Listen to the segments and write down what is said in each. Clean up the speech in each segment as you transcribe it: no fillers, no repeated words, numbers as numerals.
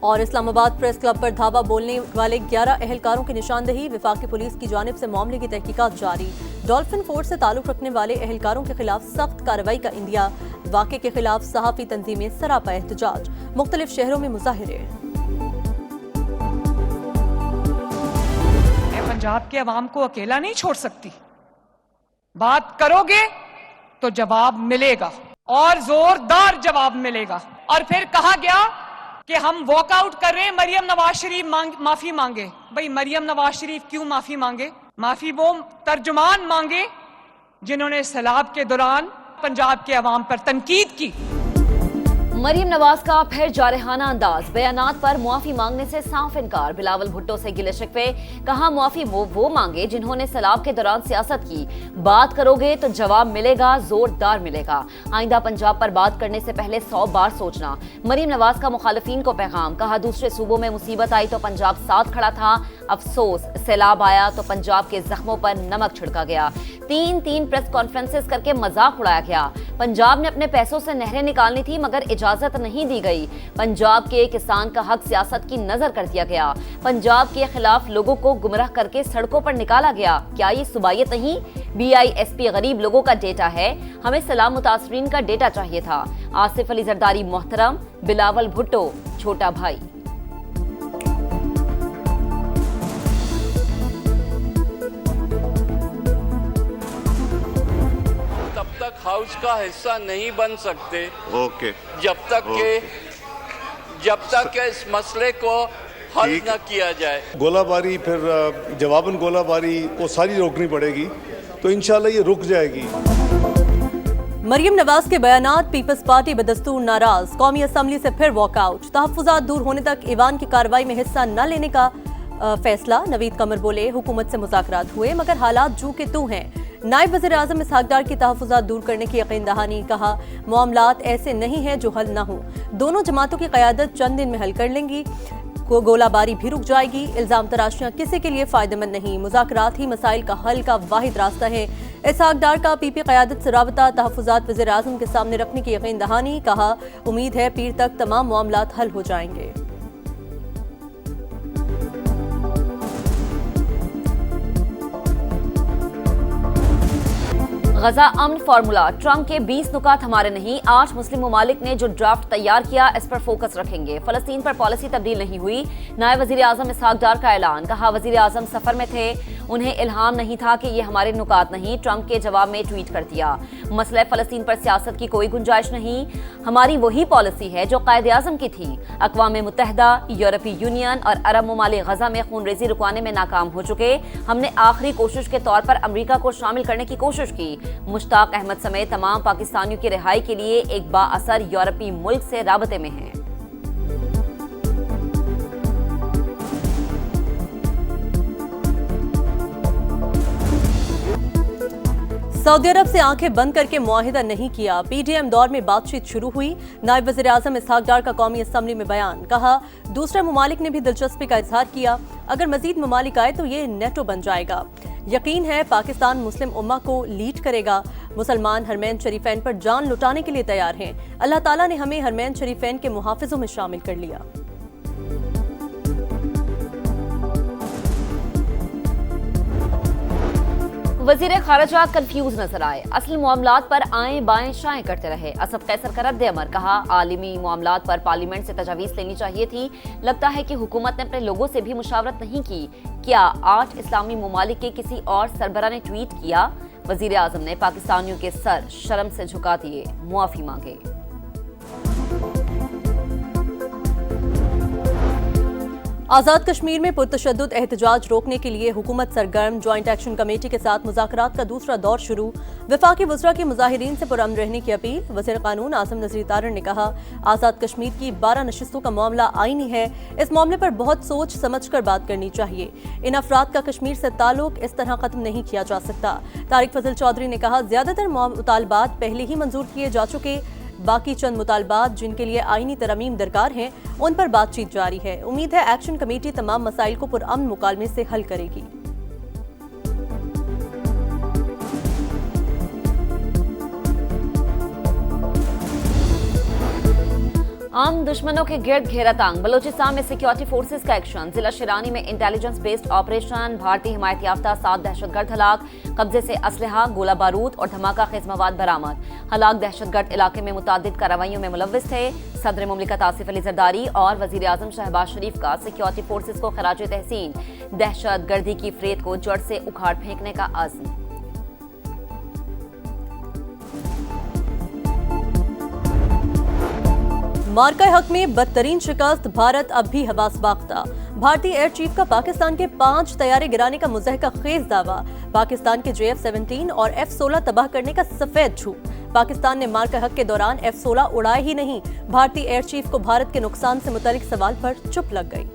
और Islamabad press club पर धावा बोलने वाले 11 अहलकारों की निशानदेही। वफाकी पुलिस की जानिब से मामले की तहकीकात जारी। डॉल्फिन फोर्स से ताल्लुक रखने वाले अहलकारों के खिलाफ सख्त कार्रवाई का इंदिया। वाक़े के खिलाफ सहाफ़ी तंजीमें सरापा एहतजाज। मुख्तलिफ शहरों में मुजाहिरे। पंजाब के अवाम को अकेला नहीं छोड़ सकती। बात करोगे तो जवाब मिलेगा और जोरदार जवाब मिलेगा। और फिर कहा गया कि हम वॉकआउट कर रहे हैं, मरियम नवाज शरीफ माफी मांगे। भाई मरियम नवाज शरीफ क्यों माफी मांगे? माफी वो तर्जुमान मांगे जिन्होंने सैलाब के दौरान पंजाब के अवाम पर तनकीद की। मरियम नवाज का फिर जारहाना अंदाज, बयानात पर मुआफी मांगने से साफ इनकार। बिलावल भुट्टो से गिले शिकवे, कहा मुआफी वो मांगे जिन्होंने सैलाब के दौरान सियासत की। बात करोगे तो जवाब मिलेगा, जोरदार मिलेगा। आइंदा पंजाब पर बात करने से पहले 100 बार सोचना। मरियम नवाज का मुखालिफिन को पैगाम, कहा दूसरे सूबों में मुसीबत आई तो पंजाब साथ खड़ा था। अफसोस सैलाब आया तो पंजाब के जख्मों पर नमक छिड़का गया। तीन प्रेस कॉन्फ्रेंसेस करके मजाक उड़ाया गया। पंजाब ने अपने पैसों से नहरें निकालनी थी मगर इजाजत नहीं दी गई। पंजाब के किसान का हक सियासत की नजर कर दिया गया। पंजाब के खिलाफ लोगों को गुमराह करके सड़कों पर निकाला गया। क्या ये सुबायत नहीं? BISP गरीब लोगों का डेटा है, हमें सलाम मुतासरीन का डेटा चाहिए था। आसिफ अली जरदारी मोहतरम, बिलावल भुट्टो छोटा भाई। हाउस का हिस्सा नहीं बन सकते जब तक के इस मसले को हल न किया जाए। गोलाबारी फिर जवाबन गोलाबारी वो सारी रोकनी पड़ेगी, तो इंशाल्लाह ये रुक जाएगी। मरियम नवाज के बयानात, पीपल्स पार्टी बदस्तूर नाराज। कौमी असम्बली से फिर वॉकआउट। तहफ्फुज़ात दूर होने तक ईवान की कार्रवाई में हिस्सा न लेने का फैसला। नवीद कमर बोले हुकूमत से मुज़ाकरात हुए मगर हालात जू के तू हैं। नायब वज़ीर आज़म इसहाक डार की तहफ़्फ़ुज़ात दूर करने की यकीन दहानी। कहा मामलात ऐसे नहीं हैं जो हल न हो। दोनों जमातों की क़यादत चंद दिन में हल कर लेंगी। गोलाबारी भी रुक जाएगी। इल्ज़ाम तराशियाँ किसी के लिए फ़ायदेमंद नहीं। मुज़ाकरात ही मसाइल का हल का वाहिद रास्ता है। इसहाक डार का PP क़यादत से राबता तहफ़्फ़ुज़ात वज़ीर आज़म के सामने रखने की यकीन दहानी। कहा उम्मीद है पीर तक तमाम मामलात हल हो जाएंगे। गजा अमन फार्मूला, ट्रंप के 20 नुकात हमारे नहीं। 8 मुस्लिम ममालिक ने जो ड्राफ्ट तैयार किया इस पर फोकस रखेंगे। फलस्तीन पर पॉलिसी तब्दील नहीं हुई। नायब वज़ीर आज़म इसहाक डार का ऐलान, कहा वज़ीर आज़म सफर में थे, उन्हें इल्हाम नहीं था कि ये हमारे नुकात नहीं। ट्रंप के जवाब में ट्वीट कर दिया, मसला फलस्तीन पर सियासत की कोई गुंजाइश नहीं। हमारी वही पॉलिसी है जो कायदे आज़म की थी। अक़वाम मुत्तहिदा, यूरोपीय यूनियन और अरब ममालिक गजा में खूनरेज़ी रुकवाने में नाकाम हो चुके। हमने आखिरी कोशिश के तौर पर अमरीका को शामिल करने की कोशिश की। मुश्ताक अहमद समेत तमाम पाकिस्तानियों की रिहाई के लिए एक बाअसर यूरोपीय मुल्क से राबते में हैं। सऊदी अरब से आंखें बंद करके मुआहिदा नहीं किया। PDM दौर में बातचीत शुरू हुई। नायब वज़ीर आज़म इसहाक डार का कौमी असम्बली में बयान, कहा दूसरे ममालिक ने भी दिलचस्पी का इजहार किया। अगर मजीद ममालिक आए तो ये नेटो बन जाएगा। यकीन है पाकिस्तान मुस्लिम उम्मा को लीड करेगा। मुसलमान हरमैन शरीफैन पर जान लुटाने के लिए तैयार हैं। अल्लाह ताला ने हमें हरमैन शरीफैन के मुहाफिजों में शामिल कर लिया। वज़ीर खारजा कंफ्यूज नजर आए। असल मामलात पर आए बाएं शाएं करते रहे। असद कैसर का रद्द अमल, कहा आलिमी मामलात पर पार्लियामेंट से तजावीज़ लेनी चाहिए थी। लगता है कि हुकूमत ने अपने लोगों से भी मुशावरत नहीं की। क्या 8 इस्लामी ममालिक के किसी और सरबरा ने ट्वीट किया? वज़ीर आज़म ने पाकिस्तानियों के सर शर्म से झुका दिए, मुआफ़ी मांगे। आज़ाद कश्मीर में पुरतशद्दुद एहतजाज रोकने के लिए हुकूमत सरगर्म। ज्वाइंट एक्शन कमेटी के साथ मुज़ाकरात का दूसरा दौर शुरू। वफाकी वज़रा की मुजाहिरीन से पुरअमन रहने की अपील। वज़ीर क़ानून आसिम नज़ीर तारड़ ने कहा आज़ाद कश्मीर की 12 नशिस्तों का मामला आईनी है। इस मामले पर बहुत सोच समझ कर बात करनी चाहिए। इन अफराद का कश्मीर से ताल्लुक इस तरह ख़त्म नहीं किया जा सकता। तारिक फजल चौधरी ने कहा ज़्यादातर मुतालबात पहले ही मंजूर किए जा चुके। बाकी चंद मुतालबात जिनके लिए आईनी तरमीम दरकार हैं उन पर बातचीत जारी है। उम्मीद है एक्शन कमेटी तमाम मसाइल को पुरअमन मुकालमे से हल करेगी। आम दुश्मनों के गिर्द घेरा तांग, बलोचिस्तान में सिक्योरिटी फोर्सेस का एक्शन। जिला शिरानी में इंटेलिजेंस बेस्ड ऑपरेशन, भारतीय हिमायत याफ्ता 7 दहशतगर्द हलाक, कब्जे से असलहा, गोला बारूद और धमाका खेज मवाद बरामद। हलाक दहशतगर्द इलाके में मुतादिद कार्रवाइयों में मुलव्विस थे। सदर मुमलिकत आसिफ अली जरदारी और वजीर आजम शहबाज शरीफ का सिक्योरिटी फोर्सेस को खराज तहसीन। दहशतगर्दी की फेत को जड़ से उखाड़ फेंकने का अज़्म। मार्का हक में बदतरीन शिकस्त, भारत अब भी हवास बाख्ता। भारतीय एयर चीफ का पाकिस्तान के 5 तैयारे गिराने का मुज़हका खेज दावा। पाकिस्तान के JF-17 और F-16 तबाह करने का सफेद झूठ। पाकिस्तान ने मार्का हक के दौरान F-16 उड़ाए ही नहीं। भारतीय एयर चीफ को भारत के नुकसान से मुतालिक सवाल पर चुप लग गई।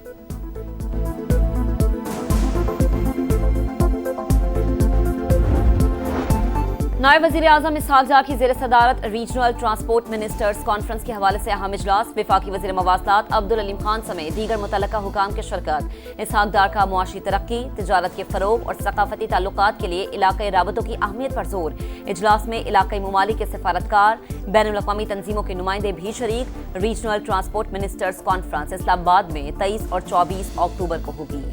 नायब वज़ीर आज़म इसहाक डार की ज़ेर सदारत रीजनल ट्रांसपोर्ट मिनिस्टर्स कॉन्फ्रेंस के हवाले से अहम इजलास। वफाकी वज़ीर मवासलात अब्दुल अलीम खान समेत दीगर मुतल्लका हुकाम की शिरकत। इसहाक डार का मुआशी तरक्की, तिजारत के फ़रोग और सकाफती ताल्लुकात के लिए इलाक़ाई राबतों की अहमियत पर जोर। इजलास में इलाक़ाई ममालिक के सफारतकार, बैनुल अक़वामी तंजीमों के नुमाइंदे भी शरीक। Regional transport ministers conference Islamabad में 23 और 24 अक्टूबर को होगी।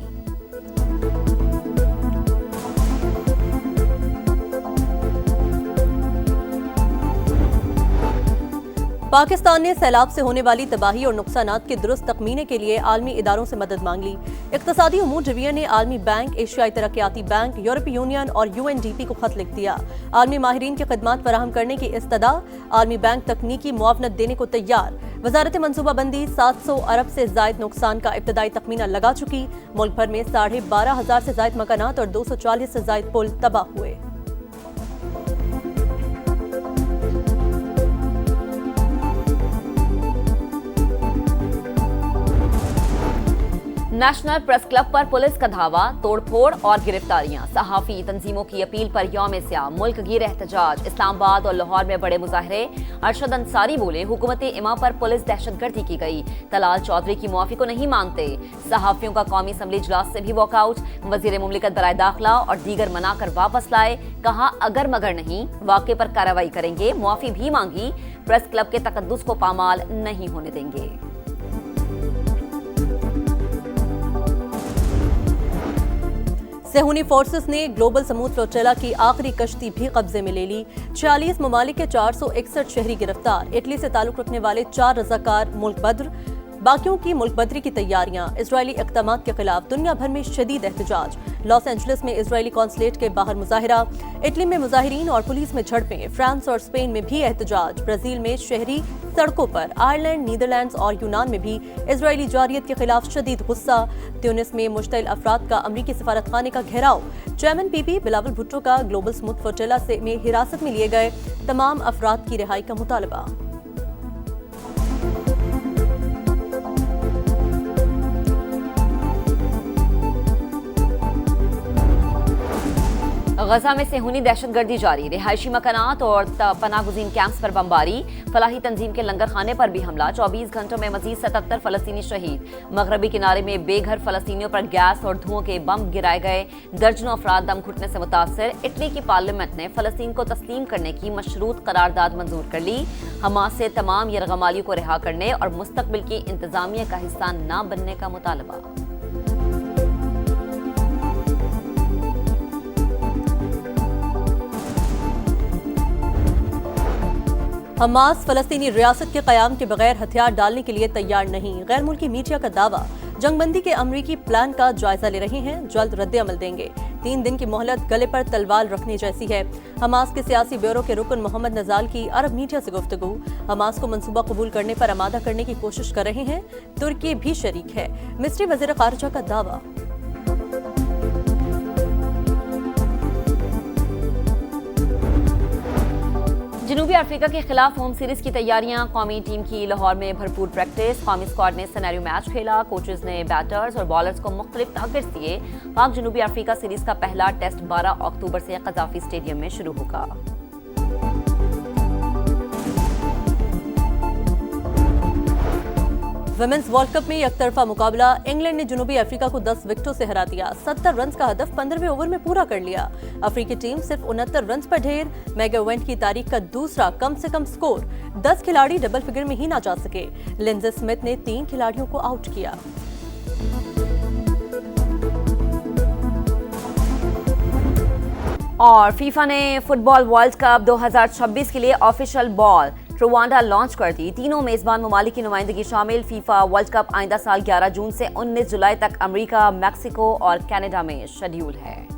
पाकिस्तान ने सैलाब से होने वाली तबाही और नुकसानात के दुरुस्त तखमीने के लिए आलमी इदारों से मदद मांग ली। इक़्तिसादी उमूर डिवीजन ने आलमी बैंक, एशियाई तरक्याती बैंक, यूरोपीय यूनियन और UNDP को खत लिख दिया। आलमी माहिरीन की खिदमात फराहम करने की इस्तदा। आलमी बैंक तकनीकी मुआवनत देने को तैयार। वजारत मनसूबाबंदी 700 अरब से जायद नुकसान का इब्तदाई तखमीना लगा चुकी। मुल्क भर में 12,500 से जायद मकानात और 240 से जायद पुल तबाह हुए। नेशनल प्रेस क्लब पर पुलिस का धावा, तोड़फोड़ और गिरफ्तारियां। सहाफी तंजीमों की अपील पर यौम स्याम मुल्क गिर एहतजाज। इस्लामाबाद और लाहौर में बड़े मुजाहरे। अरशद अंसारी बोले, हुकूमती इमा पर पुलिस दहशतगर्दी की गई। तलाल चौधरी की मुआफी को नहीं मानते। सहाफियों का कौमी असम्बली इजलास से भी वॉकआउट। वजीर मुमलिकत बराए दाखिला और दीगर मनाकर वापस लाए। कहा अगर मगर नहीं, वाक़े पर कार्रवाई करेंगे। मुआफी भी मांगी। प्रेस क्लब के तकद्दुस को पामाल नहीं होने देंगे। सेहूनी फोर्सेस ने ग्लोबल समूद फ्लोटिला की आखिरी कश्ती भी कब्जे में ले ली। 46 ममालिक के 461 शहरी गिरफ्तार। इटली से ताल्लुक रखने वाले 4 रज़ाकार मुल्क बद्र। बाकियों की मुल्क बदरी की तैयारियां। इजरायली इक़दामात के खिलाफ दुनिया भर में शदीद एहतजाज। लॉस एंजलिस में इजरायली कॉन्सुलेट के बाहर मुजाहिरा। इटली में मुजाहिरीन और पुलिस में झड़पें। फ्रांस और स्पेन में भी एहतजाज। ब्राजील में शहरी सड़कों पर। आयरलैंड, नीदरलैंड्स और यूनान में भी इजरायली जारियत के खिलाफ शदीद गुस्सा। ट्यूनिस में मुश्तइल अफराद का अमरीकी सफारतखाने का घेराव। चेयरमैन पीपी बिलावल भुट्टो का ग्लोबल स्मूथ फ्लोटिला में हिरासत में लिए गए तमाम अफराद की रिहाई का मुतालबा। गजा में सेहूनी दहशतगर्दी जारी। रिहायशी मकानात और पनागुज़ीन कैंप्स पर बमबारी। फलाही तंजीम के लंगर खाने पर भी हमला। 24 घंटों में मजीद 77 फलस्तीनी शहीद। मगरबी किनारे में बेघर फलस्तीनियों पर गैस और धुओं के बम गिराए गए। दर्जनों अफराद दम घुटने से मुतासर। इटली की पार्लियामेंट ने फलस्तीन को तस्लीम करने की मशरूत करारदाद मंजूर कर ली। हमास से तमाम यरगमालियों को रिहा करने और मुस्तकबिल की इंतजामिया का हिस्सा न बनने का मुतालबा। हमास फलस्तीनी रियासत के क़याम के बगैर हथियार डालने के लिए तैयार नहीं। गैर मुल्की मीडिया का दावा। जंगबंदी के अमरीकी प्लान का जायजा ले रहे हैं। जल्द रद्द-ए-अमल देंगे। 3 दिन की मोहलत गले पर तलवार रखने जैसी है। हमास के सियासी ब्यूरो के रुकन मोहम्मद नजाल की अरब मीडिया से गुफ्तगू। हमास को मंसूबा कबूल करने पर आमादा करने की कोशिश कर रहे हैं। तुर्की भी शरीक है। मिस्री वज़ीर ख़ारिजा का दावा। जनूबी अफ्रीका के खिलाफ होम सीरीज की तैयारियां। कौमी टीम की लाहौर में भरपूर प्रैक्टिस। कौमी स्क्वाड ने सिनेरियो मैच खेला। कोचेज ने बैटर्स और बॉलर्स को मुख्तलिफ टारगेट्स दिए। पाक जनूबी अफ्रीका सीरीज का पहला टेस्ट 12 अक्टूबर से कज़ाफी स्टेडियम में शुरू होगा। विमेंस वर्ल्ड कप में एकतरफा मुकाबला, इंग्लैंड ने जनूबी अफ्रीका को 10 विकेटों से हरा दिया। 70 रन का हदफ 15वें ओवर में पूरा कर लिया। अफ्रीकी टीम सिर्फ 69 रन पर ढेर। मेगा इवेंट की तारीख का दूसरा कम से कम स्कोर। 10 खिलाड़ी डबल फिगर में ही ना जा सके। लिंडसे स्मिथ ने 3 खिलाड़ियों को आउट किया। और फीफा ने फुटबॉल वर्ल्ड कप 2026 के लिए ऑफिशियल बॉल रुवांडा लॉन्च कर दी। तीनों मेजबान ममालिक की नुमाइंदगी शामिल। फीफा वर्ल्ड कप आइंदा साल 11 जून से 19 जुलाई तक अमेरिका, मैक्सिको और कनाडा में शेड्यूल है।